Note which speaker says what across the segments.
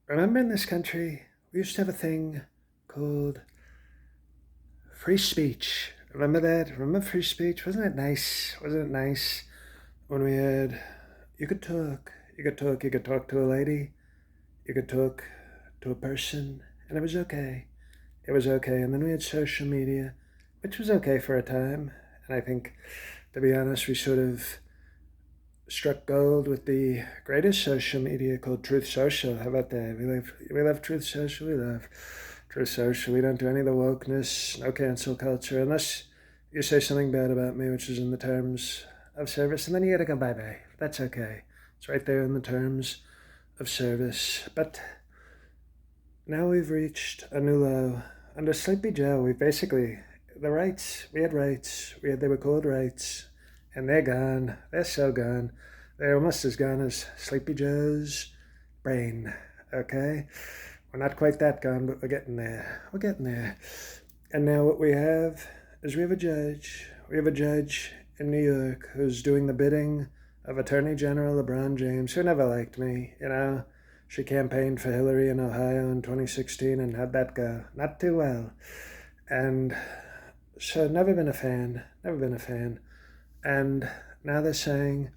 Speaker 1: Remember in this country, we used to have a thing called free speech. Remember that? Remember free speech? Wasn't it nice? Wasn't it nice when we had, you could talk, you could talk to a lady, you could talk to a person, and it was okay. It was okay. And then we had social media, which was okay for a time. And I think, to be honest, we sort of struck gold with the greatest social media called Truth Social. How about that? We love Truth Social. We love Truth Social. We don't do any of the wokeness, no cancel culture, unless you say something bad about me, which is in the terms of service, and then you gotta go bye bye. That's okay. It's right there in the terms of service. But now we've reached a new low. Under Sleepy Joe, we basically the rights. We had rights. They were called rights, and they're gone. They're so gone. They're almost as gone as Sleepy Joe's brain. Okay, we're not quite that gone, but we're getting there. We're getting there. And now what we have is we have a judge. We have a judge in New York who's doing the bidding of Attorney General LeBron James, who never liked me. She campaigned for Hillary in Ohio in 2016, and how'd that go? Not too well. And so never been a fan, never been a fan. And now they're saying,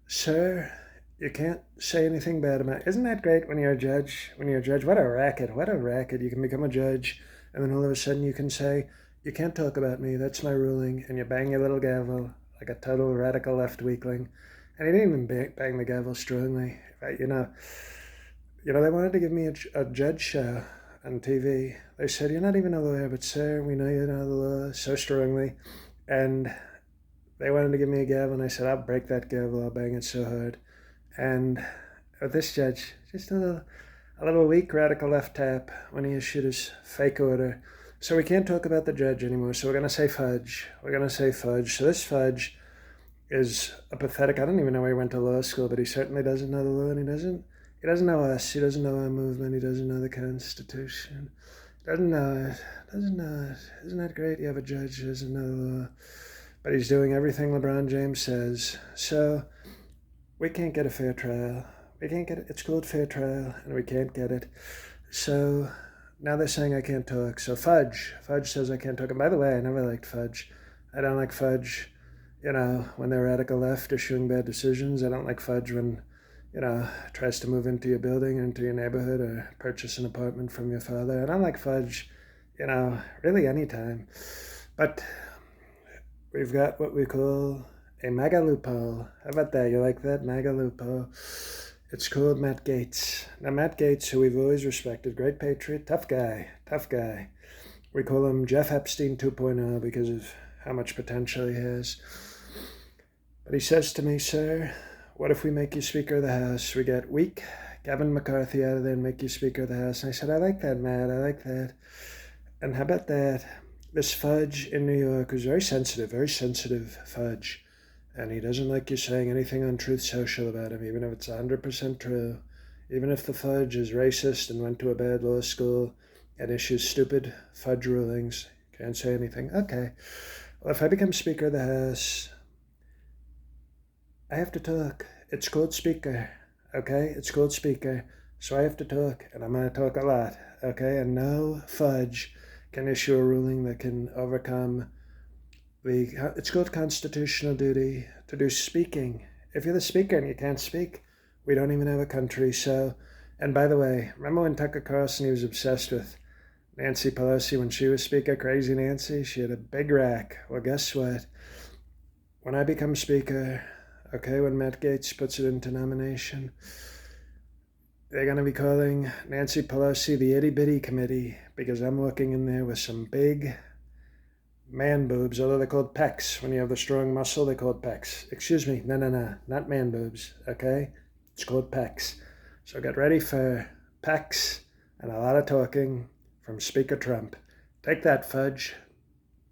Speaker 1: sir, you can't say anything bad about it. Isn't that great when you're a judge? When you're a judge, what a racket, what a racket. You can become a judge, and then all of a sudden you can say, you can't talk about me, that's my ruling, and you bang your little gavel like a total radical left weakling. And he didn't even bang the gavel strongly. They wanted to give me a judge show on TV. They said, you're not even a lawyer, but sir, we know you know the law so strongly. And they wanted to give me a gavel, and I said, I'll break that gavel, I'll bang it so hard. And with this judge, just a little weak radical left tap when he issued his fake order. So we can't talk about the judge anymore, so we're going to say fudge. We're going to say fudge. So this fudge is a pathetic, I don't even know where he went to law school, but he certainly doesn't know the law, and he doesn't know us, he doesn't know our movement, he doesn't know the Constitution. Doesn't know it, doesn't know it. Isn't that great? You have a judge who doesn't know the law, but he's doing everything LeBron James says. So we can't get a fair trial. We can't get it. It's called fair trial, and we can't get it. So now they're saying I can't talk. So fudge says I can't talk. And by the way, I never liked fudge. I don't like fudge, when they're radical left issuing bad decisions. I don't like fudge when, tries to move into your building, into your neighborhood, or purchase an apartment from your father. I don't like fudge, really anytime. But we've got what we call a MAGA loophole. How about that? You like that? MAGA loophole. It's called Matt Gaetz. Now, Matt Gaetz, who we've always respected, great patriot, tough guy. We call him Jeff Epstein 2.0 because of how much potential he has. But he says to me, sir, what if we make you Speaker of the House? We get weak Kevin McCarthy out of there and make you Speaker of the House. And I said, I like that, Matt. I like that. And how about that? This fudge in New York was very sensitive fudge. And he doesn't like you saying anything on Truth Social about him, even if it's 100% true. Even if the fudge is racist and went to a bad law school and issues stupid fudge rulings, can't say anything. Okay. Well, if I become Speaker of the House, I have to talk. It's called Speaker, okay? It's called Speaker. So I have to talk, and I'm going to talk a lot, okay? And no fudge can issue a ruling that can overcome it's called constitutional duty to do speaking. If you're the speaker and you can't speak, we don't even have a country. So, and by the way, remember when Tucker Carlson, he was obsessed with Nancy Pelosi when she was speaker, crazy Nancy? She had a big rack. Well, guess what? When I become speaker, okay, when Matt Gaetz puts it into nomination, they're going to be calling Nancy Pelosi the itty bitty committee because I'm walking in there with some big man boobs, although they're called pecs. When you have the strong muscle, they're called pecs. Excuse me, no, not man boobs, okay? It's called pecs. So get ready for pecs and a lot of talking from Speaker Trump. Take that, fudge.